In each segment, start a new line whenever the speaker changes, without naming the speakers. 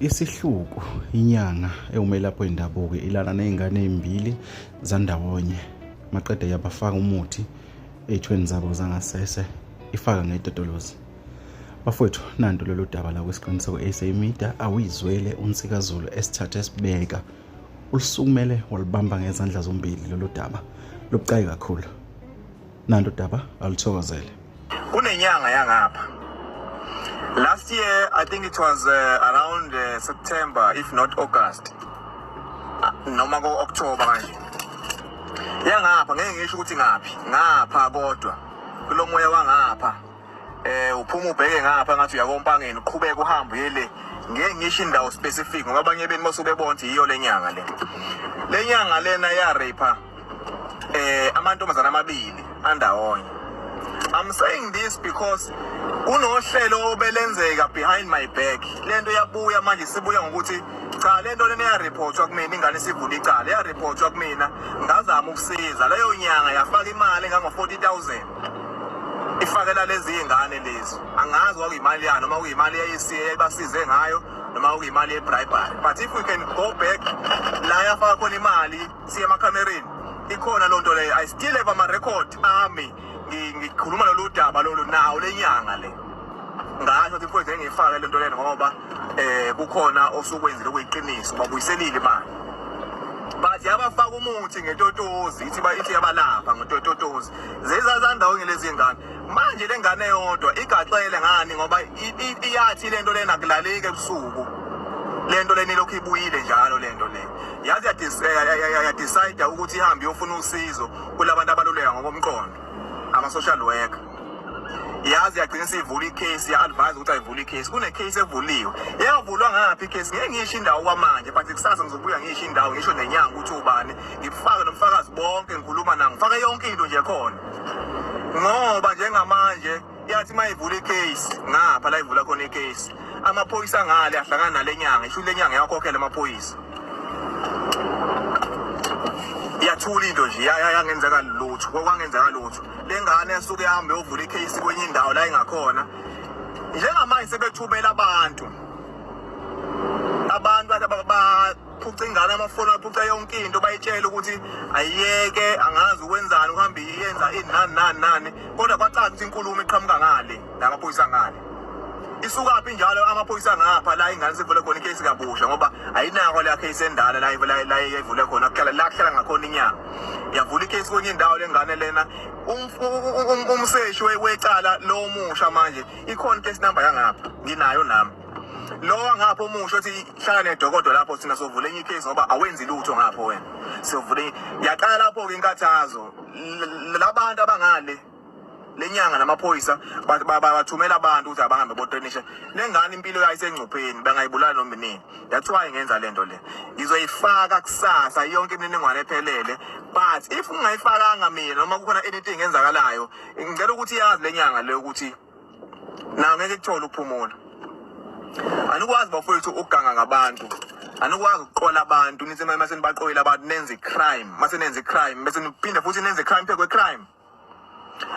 Isihluku iNyanga ewumelapho wendabuko ilana nezingane ezimbili zandawonye maqede yabafaka umuthi ezithweni zabo zangasese ifaka ngedodolozi. Bafowethu nanto lolu daba la kwesiqiniseko SA Media awuyizwele uNtsika Zulu esithathe sibeka ulisukumele walibamba ngezandla zombili lolu daba lobucayi kakhulu. Nanto daba aluthokozele.
Kunenyanga yangapha. Last year, I think it was around September, if not August. Noma go October manje. Yangapha ngeke ngisho ukuthi ngapha kodwa. Kulo moya wangapha. Uphuma ubheke ngapha ngathi uyakompangeni uqhubeka uhamba yele. Ngeke ngisho indawo specific ngoba abanye beni bosubebona iyo lenyanga le. Lenyanga lena ya rape amantombazana amabili andawonye. I'm saying this because kunohlelo obelenzeka behind my back. Lento yabuya manje sibuya ngokuthi cha lento lena ya reportwa kumina ingane sivula icala ya reportwa kumina ngazama ukusiza leyo nyanga yafaka imali engango 40,000 ifakela lezi ingane lezi angazi kwakuyimali yana noma kuyimali yayisiye basize ngayo noma kuyimali yebribery, but if we can go back la yafaka khona imali siye emakamereni ikhona lonto leyo. I still have ama record ami ngikhuluma lolu daba lolu nawo lenyanga le ngasho ukuthi mfowethu ngifake lento lena ngoba kukhona osukwenzile okuyiqiniso babuyiselile imali, but yabafaka umuthi ngetotozi ithi yabalapha ngetotozi zezazandawonye lezi ngane manje lengane yodwa igaxele ngani ngoba iyathi lento lena akulaleke ebusuku lento leni lokhu ibuyile njalo lento le yazi ya decide ukuthi ihambe yofuna usizo kulabantu abaluleka ngokomqondo ama-social worker. Yazi yagcina sivula icase ya-advise ukuthi ayivule icase. Kune-case evuliwe. Yavulwa ngaphi icase? Ngeke ngisho indawo kwamanje, but kusasa ngizobuya ngisho indawo, ngisho nenyanga ukuthi ubani. Ngifake nomfakazi bonke, ngikhuluma nang. Ngifake yonke into nje khona. Ngoba njengamanje yathi mayivula icase, ngapha la ivula khona icase. Amaphoyisa ngale ahlangana nale nyanga, isho le nyanga yakhokhela amaphoyisa. Yathula into nje yangenzeka lutho kwangenzeka lutho lengane esuke ihambe yovula icase kwenye indawo la ingakhona njengamanje sebethumela abantu baphuca ingane amafoni baphuca yonke into bayitshela ukuthi ayiyeke angazi ukwenzani uhambe yenza inani kodwa kwacaca ukuthi inkulumo iqhamuka ngale lamaphoyisa ngale isukaphi njalo amaphoyisa ngapha la ingane sivule khona icase kabusha ngoba ayinako la case endala la ivule khona kuhlala ngakhona inyanga yavula icase kwenye indawo lengane lena umseshi wecala lo musha manje ikhona case number yangapha nginayo nami lo ngapha umusha uthi hlala nedokodo lapho sina sovula enye icase ngoba awenzi lutho ngapho wena sovule yaqala lapho ke inkathazo labantu abangale lenyanga namaphoyisa bathumela abantu ukuthi abangambe botrinisha lengane impilo yayo isengcupheni bangayibulala noma nini. That's why ngenza lento le ngizoyifaka kusasa yonke imininingwane ephelele, but if ungayifakanga mina noma kukhona anything enzakalayo ngicela ukuthi yazi lenyanga le ukuthi na ngeke kuthole ukuphumula. Anikwazi bafowethu ukuganga ngabantu, anikwazi ukuqola abantu nithi mase nibaqoyela abantu nenze crime, mase nenze crime bese niphinde futhi nenze crime phekwe crime.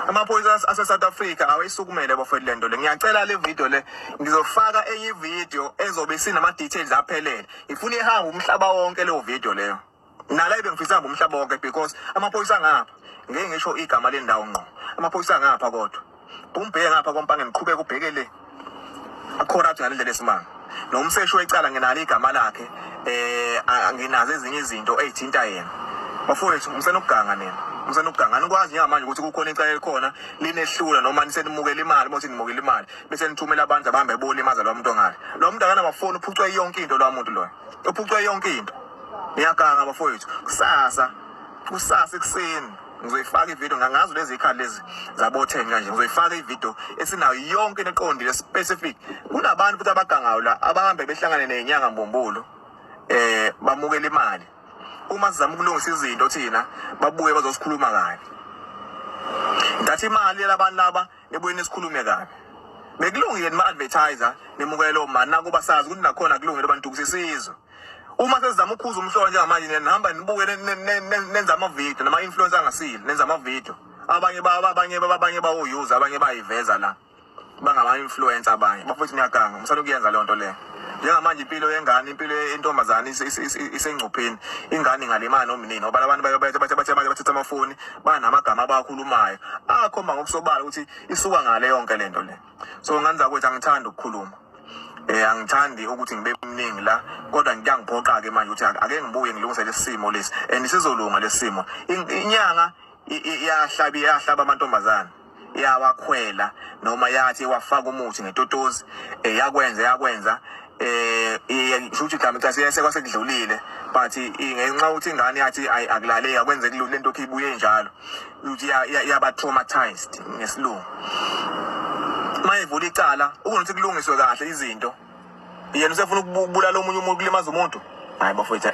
Amaphoyisa ase-South Africa awayisukumele bafowethu lento le. Ngiyacela le video le ngizofaka enye video ezobe sinama details aphelele. Ifuna ihamba umhlaba wonke leyo video leyo. Nala bengifisa ihamba umhlaba wonke because amaphoyisa ngapha ngeke ngisho igama lendawo ngqo. Amaphoyisa ngapha kodwa. Umbheke ngapha kompangeni qhubeka ubhekele acorrupt ngalendlela esimanga. Nomseshi wecala nginalo igama lakhe anginazo ezinye izinto ezithinta yena. Bafowethu umsenokuganga nina. Umsenokuganga anikwazi njengamanje ukuthi kukhona icala elikhona linehlula noma nisenimukela imali mase nimukela imali bese nithumela abantu abahambe bolimaza lo muntu ngale. Lo muntu akana amafoni uphucwe yonke into lo muntu loyo. Uphucwe yonke into. Ngiyaganga bafowethu kusasa ekuseni ngizoyifaka ivideo ngangazo lezi ikhali lezi zabo10 kanje ngizoyifaka ivideo esinayo yonke neqondile specific. Kunabantu futhi abagangayo la abahambe behlangane nenyanga mbombulo bamukela imali. Uma sizama ukulungisa izinto thina babuye bazosikhuluma kabi. Ngathi imali labantu laba nebuye nesikhulume kabi. Bekulungile nima-advertiser nimukele lo mani nakuba sazi ukuthi nakhona kulungile abantu kusisizo. Uma sezama ukhuza umhlolo njengamanje nihamba nibuke nenza ama-video nama-influencer angasile nenza ama-video. Abanye bawo-user abanye bayiveza la bangama-influencer abanye bafowethu niyaganga musana ukuyenza leyo nto leyo. njengamanje impilo yengane impilo yentombazane isengcupheni ingane ingalimani nomnini ngoba abantu bathatha amafoni banamagama abakhulumayo akhomba ngokusobala ukuthi isuka ngale yonke lento le. So nganza kwethu angithanda ukukhuluma angithandi ukuthi ngibe mningi la kodwa ngiyangiphoqa ke manje ukuthi ake ngibuye ngilungise lesimo lesi and sizolunga lesimo. iNyanga yahlaba amantombazane yawakhwela noma yathi wafaka umuthi ngetotozi yakwenza futhi mhlawumbe sekwasekudlulile but ngenxa ukuthi ingane yathi akulaleki akwenze lento ibuye njalo ukuthi yaba traumatized ngesilungu. Mayivula icala ukuthi kulungiswe kahle izinto yena usefuna ukubulala omunye umuntu kulimaza umuntu hayi bafowethu